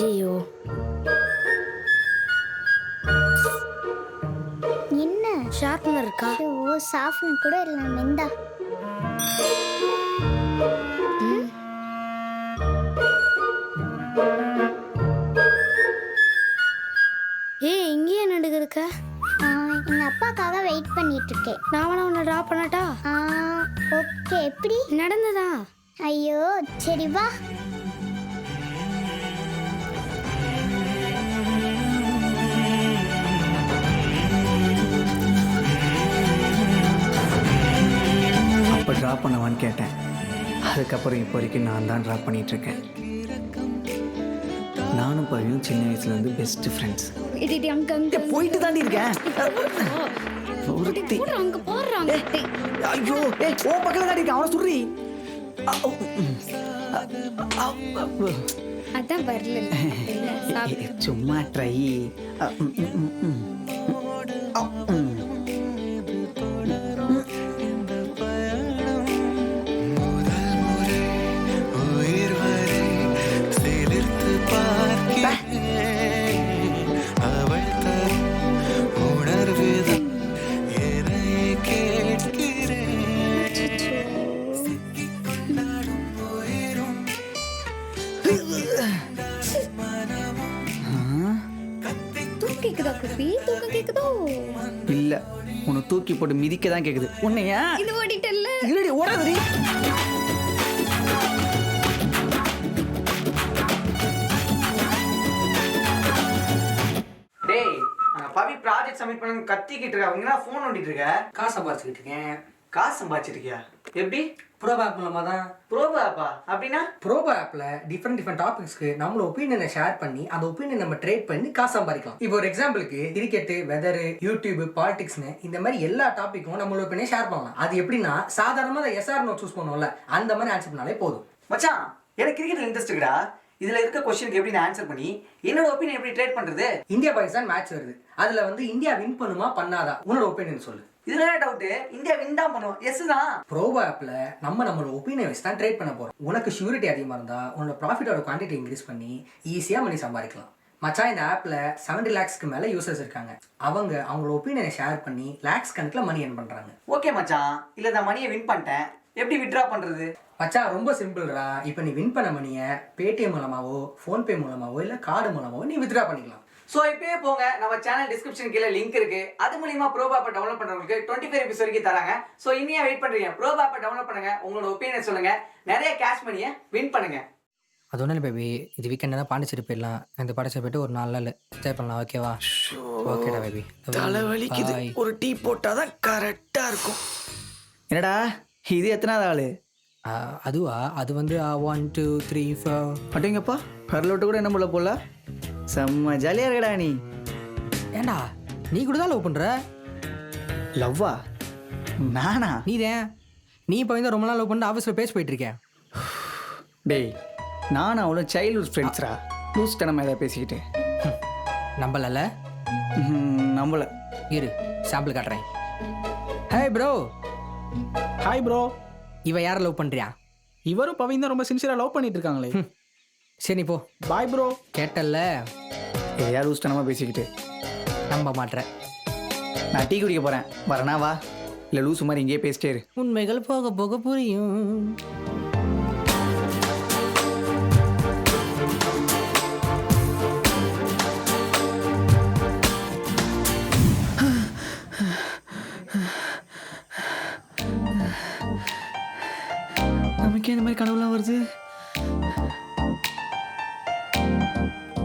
ஐயோ, என்ன ஷார்ப்னர் இருக்கா? ஓ சாஃப்ட்னு கூட இல்லை மெந்தா. ஏய், இங்கேயே நடுக்கு இருக்க? எங்க அப்பாக்காக வெயிட் பண்ணிட்டு இருக்கேன். நான் வேணா உன்னை ட்ராப் பண்ணட்டா? ஓகே. எப்படி நடந்ததா? ஐயோ சரி வா. அப்போ ட்ராப் பண்ணவான்னு கேட்டேன். அதுக்கப்புறம் இப்போ வரைக்கும் நான் தான் ட்ராப் பண்ணிகிட்ருக்கேன். நானும் பவியும் சின்ன வயசுலேருந்து பெஸ்ட் ஃப்ரெண்ட்ஸ். போயிட்டு தாண்டி இருக்கேன். அங்க போடுறாங்க. ஐயோ, ஓ பக்கத்தில் தாண்டி இருக்கேன். அவனை சுடுறி. அதான் வரல. சும்மா ட்ரை. இல்ல, உன்னை தூக்கி போட்டு மிதிக்க தான் கேக்குது. உன்னையா இது ஓடிட்டல்ல. இல்லடி ஓடாதடி. டேய், பவி ப்ராஜெக்ட் சப்மிட் பண்ண கத்திக்கிட்டு இருக்க. அவங்க என்ன ஃபோன் நோண்டிட்டு இருக்க? காசு சம்பாதிச்சுக்கிட்டு இருக்கேன். காசு சம்பாதிச்சிட்டு இருக்கியா? எப்படி? ப்ரோபோ ஆப் மூலமாக தான். ப்ரோபோ ஆப்பா? அப்படின்னா ப்ரோபோ ஆப்பில் டிஃப்ரெண்ட் டாபிக்ஸ்க்கு நம்மளோட ஒப்பீனியனை ஷேர் பண்ணி அந்த ஒப்பீனியன் நம்ம ட்ரேட் பண்ணி காசு சம்பாதிக்கலாம். இப்போ ஒரு எக்ஸாம்பிளுக்கு கிரிக்கெட்டு, வெதரு, யூடியூப், பாலிடிக்ஸ்னு இந்த மாதிரி எல்லா டாப்பிக்கும் நம்மளோட ஒப்பீனியன் ஷேர் பண்ணலாம். அது எப்படின்னா சாதாரணமாக எஸ்ஆர் நோட் சூஸ் பண்ணுவோம்ல, அந்த மாதிரி ஆன்சர் பண்ணாலே போதும். மச்சான், எனக்கு கிரிக்கெட்ல இன்ட்ரெஸ்ட் இருக்குடா. இதுல இருக்க क्वेश्चनக்கு எப்படி நான் ஆன்சர் பண்ணி என்னோட ஒபினியன் எப்படி ட்ரேட் பண்றது? இந்தியா பாகிஸ்தான் மேட்ச் வருது. அதுல வந்து இந்தியா வின் பண்ணுமா பண்ணாதா? உன்னோட ஒப்பீனியன் சொல்லு. இதுல என்ன டவுட்? இந்தியா வின் தான் பண்ணுவோம். எஸ் தான். ப்ரோபோ ஆப்ல நம்மளோட ஒப்பீனியன் வச்சு தான் ட்ரேட் பண்ண போறோம். உனக்கு ஷூரிட்டி அதிகமா இருந்தா உன்னோட ப்ராஃபிட்டோட குவான்டிட்டி இன்க்ரீஸ் பண்ணி ஈஸியா மணி சம்பாதிக்கலாம். மச்சான், இந்த ஆப்ல 70 lakhsக்கு மேல யூசர்ஸ் இருக்காங்க. அவங்களோட ஒப்பீனியனை ஷேர் பண்ணி லாக்ஸ் கணக்குல மணி earn பண்றாங்க. ஓகே மச்சான், இல்ல நான் மணியை வின் பண்ணிட்டேன், எப்படி வித்ட்ரா பண்றது? மச்சான், ரொம்ப சிம்பிள்ரா. இப்போ நீ வின் பண்ண மணியை பேடிஎம் மூலமாவோ, ஃபோன்பே மூலமாவோ, இல்ல கார்டு மூலமாவோ நீ வித்ட்ரா பண்ணிக்கலாம். ஸோ இப்பயே போங்க, நம்ம சேனல் டிஸ்கிரிப்ஷன் கீழே லிங்க் இருக்கு. அது மூலியமா ப்ரோபோ ஆப்பை டவுன்லோட் பண்றவங்களுக்கு 25 rupees வரைக்கும் தராங்க. ஸோ இனியா வெயிட் பண்றீங்க? ப்ரோபோ ஆப்பை டவுன்லோட் பண்ணுங்க, உங்களோட ஒப்பீனியன் சொல்லுங்க, நிறைய கேஷ் மணியை வின் பண்ணுங்க. அது ஒன்றும் இல்லை பேபி, இது வீக்கெண்ட் தான் பாண்டிச்சேரி போயிடலாம். இந்த பாண்டிச்சேரி போயிட்டு ஒரு 4 நாள் ஸ்டே பண்ணலாம். ஓகேவா? ஓகேடா பேபி. தலைவலிக்குது, ஒரு டீ போட்டாதான் கரெக்டா இருக்கும். என்னடா இது எத்தனாவது ஆளு? அதுவா? அது வந்து 1 2 3 4. அப்படிங்கப்பா, பரலோட்டு கூட என்ன போல போல. செம்ம ஜாலியா இருக்கடா நீ. ஏண்டா நீ கூட தான் லவ் பண்ற? லவ்வா? நானா? நீதான். நீ இப்போ வந்து ரொம்ப நாள் லவ் பண்ணி ஆஃபீஸில் பேச போயிட்டு இருக்கேன். டேய், நானும் அவ்வளோ சைல்ட்ஹுட் ஃப்ரெண்ட்ஸ்ரா. லூஸ் தனமா ஏதாவது பேசிக்கிட்டு நம்பலல்ல? நம்மள இரு, சாம்பிள் காட்டுறேன். Hi bro. Hi bro. இவ யாரை லவ் பண்ணுறியா? இவரும் பவின் தான் ரொம்ப சின்சியராக லவ் பண்ணிட்டு இருக்காங்களே. சரி, நீ போ. Bye bro. கேட்டல்ல? யார் லூஸ் தனமா பேசிக்கிட்டு நம்ப மாட்டேன். நான் டீ குடிக்க போகிறேன், வரனா வா? இல்லை லூஸ் மாதிரி இங்கேயே பேசிட்டே இரு. உண்மைகள் போக போக புரியும். நமக்கே இந்த மாதிரி கனவுலாம் வருது.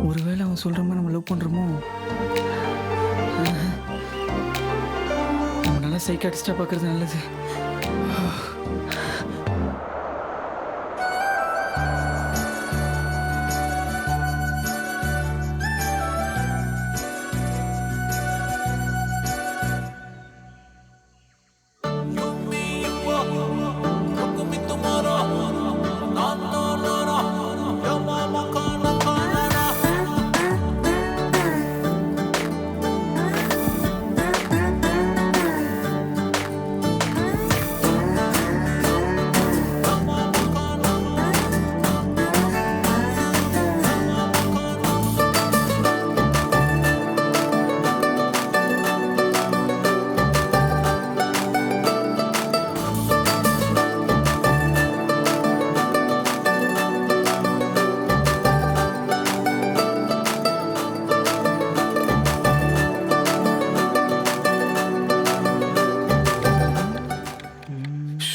ஒருவேளை அவன் சொல்கிற மாதிரி நம்ம லவ் பண்ணுறோமோ? நம்ம நல்லா சைக்காட்டிஸ்டாக பார்க்குறது நல்லது.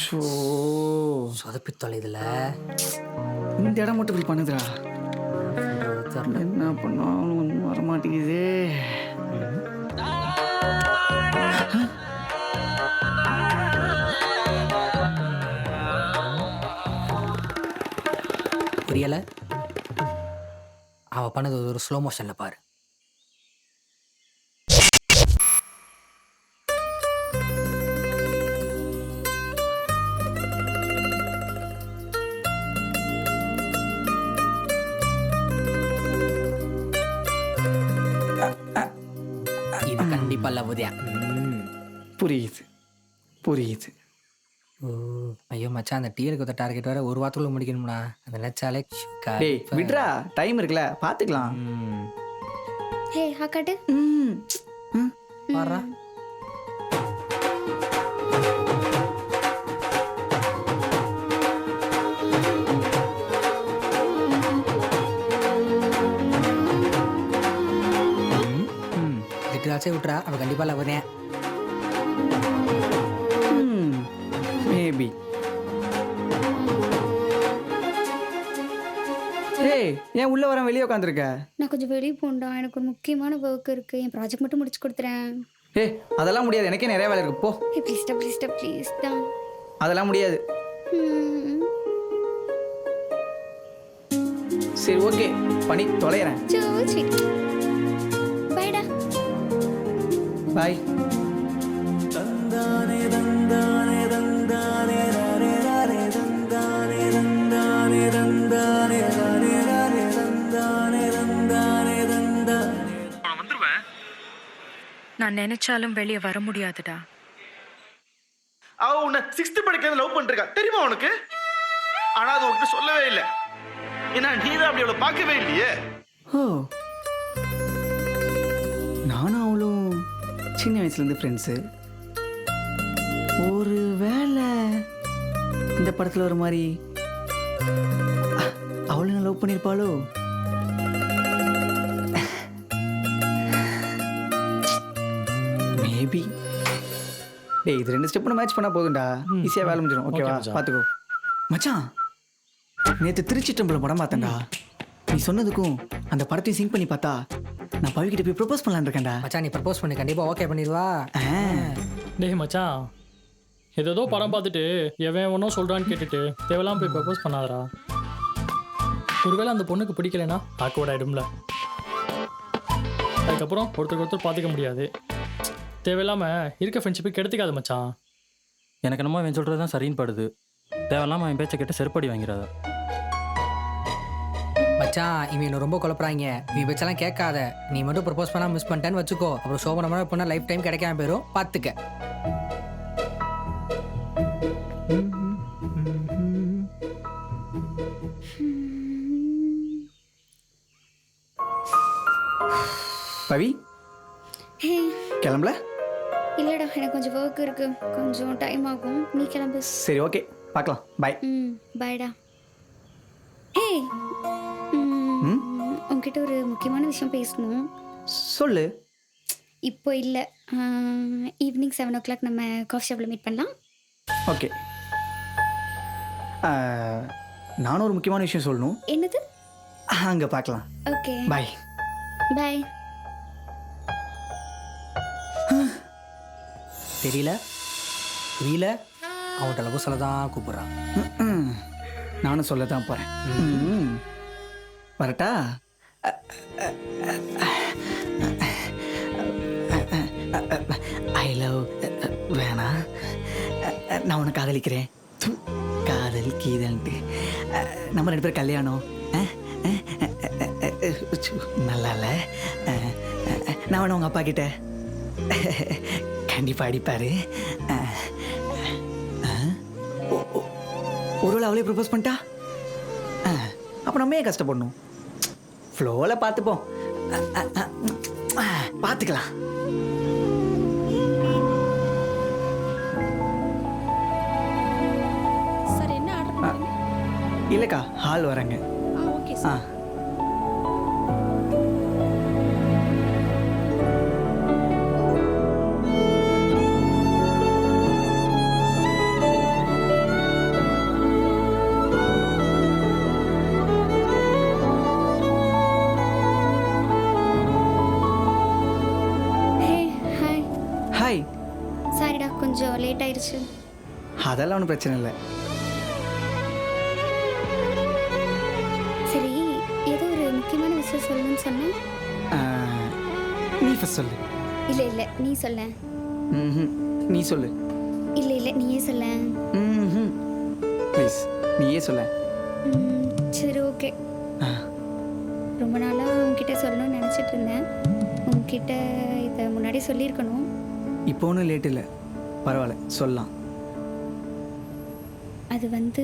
ஷோ சொதப்பி தொலைதுல இந்த இடம் மட்டும் இப்படி பண்ணுதுடா. என்ன பண்ணாலும் ஒன்றும் வரமாட்டேங்குது. புரியல. அவ பண்ணது ஒரு ஸ்லோ மோஷன்ல பாரு. இது கண்டிப்பா லவ்தியா. புரியுது புரியுது. ஓ ஐயோ மச்சான், அந்த டீலுக்கு ஒருத்த டார்கெட் வேற ஒரு வாரத்துக்குள்ள முடிக்கணும்னா அதை நினைச்சாலே டேய் விட்றா, டைம் இருக்குல்ல, பார்த்துக்கலாம். ஹே ஹாக்காட்டு. பாரா. லிட்டராச்சே விட்றா, அவள் கண்டிப்பா லவ்தியா. மேபி. ஏய் ஏன் உள்ள வரேன், வெளியே உட்காந்துருக்க? நான் கொஞ்சம் வெளியே போண்டா, எனக்கு ஒரு முக்கியமான ஒர்க் இருக்கு. என் ப்ராஜெக்ட் மட்டும் முடிச்சு கொடுத்துறேன். ஏய் அதெல்லாம் முடியாது, எனக்கே நிறைய வேலை இருக்கு. போ. ஹே ப்ளீஸ்டா ப்ளீஸ்டா ப்ளீஸ்டா. அதெல்லாம் முடியாது. சரி ஓகே, பண்ணி தொலைகிறேன். So sweet. பைடா. பாய். நான் நினைச்சாலும் வெளியே வர முடியாதுடா. அவ உன்னை 6th படிக்கிறது லவ் பண்ணிருக்கா தெரியுமா உனக்கு? ஆனா அது உனக்கு சொல்லவே இல்லை. ஏன்னா நீ தான் அப்படி அவளை பார்க்கவே இல்லையே. ஓ நானும் அவளும் சின்ன வயசுலேருந்து ஃப்ரெண்ட்ஸு. ஒரு வேளை இந்த படத்தில் ஒரு மாதிரி அவளும் லவ் பண்ணியிருப்பாளோ? மேபி. டேய் இது 2 ஸ்டெப் மேட்ச் பண்ணால் போதும்டா, ஈஸியாக வேலை முடிஞ்சிடும். ஓகேவா? பார்த்துக்கோ மச்சான். நேற்று திருச்சி டெம்பிள் படம் பார்த்தேன்டா. நீ சொன்னதுக்கும் அந்த படத்தையும் சிங்க் பண்ணி பார்த்தா நான் பவிக்கிட்ட போய் ப்ரப்போஸ் பண்ணலான்னு இருக்கேன்டா. மச்சான் நீ ப்ரப்போஸ் பண்ணி கண்டிப்பா ஓகே பண்ணிடுவா. டேய் மச்சான், ஏதோ படம் பார்த்துட்டு எவன் ஒன்றும் சொல்கிறான்னு கேட்டுட்டு தேவையில்லாம போய் ப்ரப்போஸ் பண்ணாதடா. ஒருவேளை அந்த பொண்ணுக்கு பிடிக்கலைன்னா ஆக்வர்ட் ஆகிடும்ல. அதுக்கப்புறம் ஒருத்தருக்கு ஒருத்தர் பார்த்துக்க முடியாது. தேவையில்லாமல் இருக்க ஃப்ரெண்ட்ஷிப்பை கெடுத்துக்காது மச்சான். எனக்கு என்னமோ அவன் சொல்கிறது தான் சரின்னு படுது. தேவையில்லாமல் அவன் பேச்சை கேட்டு செருப்படி வாங்கிறாத. மச்சான் இவன் ரொம்ப குழப்பறாங்க. நீ பேச்செல்லாம் கேட்காத. நீ மட்டும் ப்ரப்போஸ் பண்ணா மிஸ் பண்ணிட்டேன்னு வச்சுக்கோ, அப்புறம் சோபனமான பொண்ணா லைஃப் டைம் கிடைக்காம போயிடும். பார்த்துக்க. பவி ஹே கிளம்பல? இல்லடா, எனக்கு கொஞ்சம் ஒர்க் இருக்கு, கொஞ்சம் டைம் ஆகும். நீ கிளம்பு. சரி ஓகே, பார்க்கலாம். பாய். பைடா. ஹே உங்ககிட்ட ஒரு முக்கியமான விஷயம் பேசணும். சொல்லு. இப்போ இல்லை, ஈவினிங் 7 o'clock நம்ம காஃபி ஷாப்பில் மீட் பண்ணலாம். ஓகே. நானும் ஒரு முக்கியமான விஷயம் சொல்லணும். என்னது? அங்கே பார்க்கலாம். Okay bye. பாய். தெரியல தெரியல, அவன்கிட்ட லவ் சொல்ல தான் கூப்பிட்றான். நானும் சொல்ல தான் போகிறேன். வரட்டா? ஐ லவ் வேணா, நான் உன்னை காதலிக்கிறேன். காதல் கீதல்ன்ட்டு நம்ம 2 பேர் கல்யாணம் நல்லா இல்லை. நான் வேணா உங்கள் அப்பா கிட்ட கண்டிப்பாக அடிப்பார். ஒருவேளை அவளே ப்ரப்போஸ் பண்ணிட்டா அப்போ நம்ம ஏன் கஷ்டப்படணும்? ஃப்ளோவில் பார்த்துப்போம். பார்த்துக்கலாம். சார் என்ன ஆர்டர் பண்ணுங்க? இல்லைக்கா, ஹால் வரேங்க. ஓகே ஆ அதெல்லாம் ஒன்றும் பிரச்சனை இல்லை. சரி, ஏதோ ஒரு முக்கியமான விஷயம் சொல்லணும்னு சொன்னேன். நீ ஃபஸ்ட் சொல்லு. இல்லை இல்லை, நீ சொல்ல. நீ சொல்லு. இல்லை இல்லை, நீயே சொல்ல. ப்ளீஸ் நீயே சொல்ல. சரி, ஓகே. ரொம்ப நாளாக உங்ககிட்ட சொல்லணும்னு நினச்சிட்டு இருந்தேன். உங்ககிட்ட இதை முன்னாடி சொல்லியிருக்கணும். இப்போ ஒன்றும் லேட் இல்லை, பரவாயில்ல சொல்லலாம். அது வந்து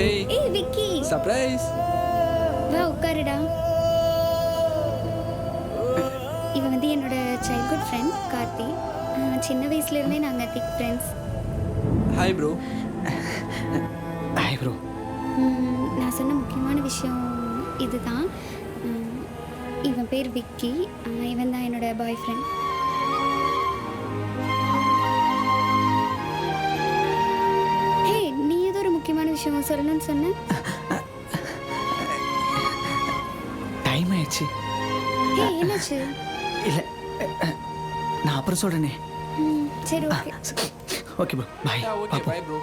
ஏய் விக்கி, சர்ப்ரைஸ். வா உட்காருடா. இவன் வந்து என்னோட சைல்ட்ஹுட் ஃப்ரெண்ட் கார்த்தி. சின்ன வயசுலேருந்தே நாங்கள் திக் friends. Hi bro. Hi bro. நான் சொன்ன முக்கியமான விஷயம் இதுதான். இவன் பேர் விக்கி. இவன் தான் என்னோட பாய் ஃப்ரெண்ட். ஹே, நீ ஏதோ ஒரு முக்கியமான விஷயம் சொல்லணும்னு சொன்ன. டைம் ஆயிடுச்சு. ஹே, என்னாச்சு? இல்லை, நான் அப்புறம் சொல்கிறேனே. சரி, okay. Okay bro, bye. Okay bye bro.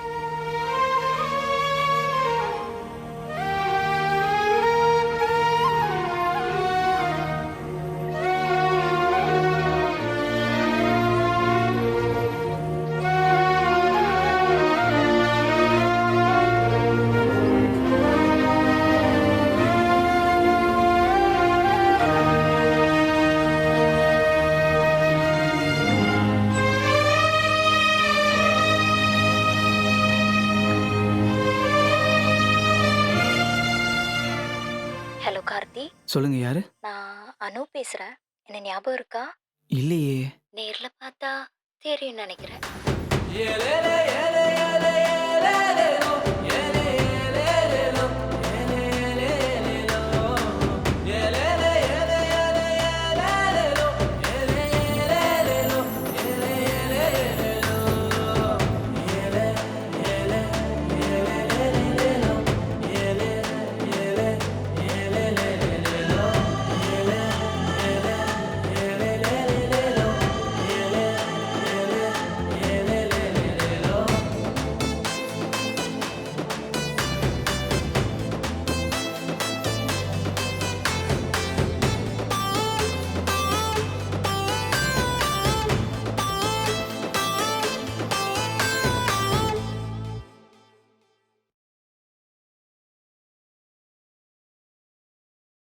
Hello Karthi, சொல்லுங்க, யாரு? நான் அனு பேசுறேன். என்ன ஞாபகம் இருக்கா? இல்லையே. நேர்ல பார்த்தா தெரியும் நினைக்கிறேன். ஏலே ஏலே ஏலே ஏலே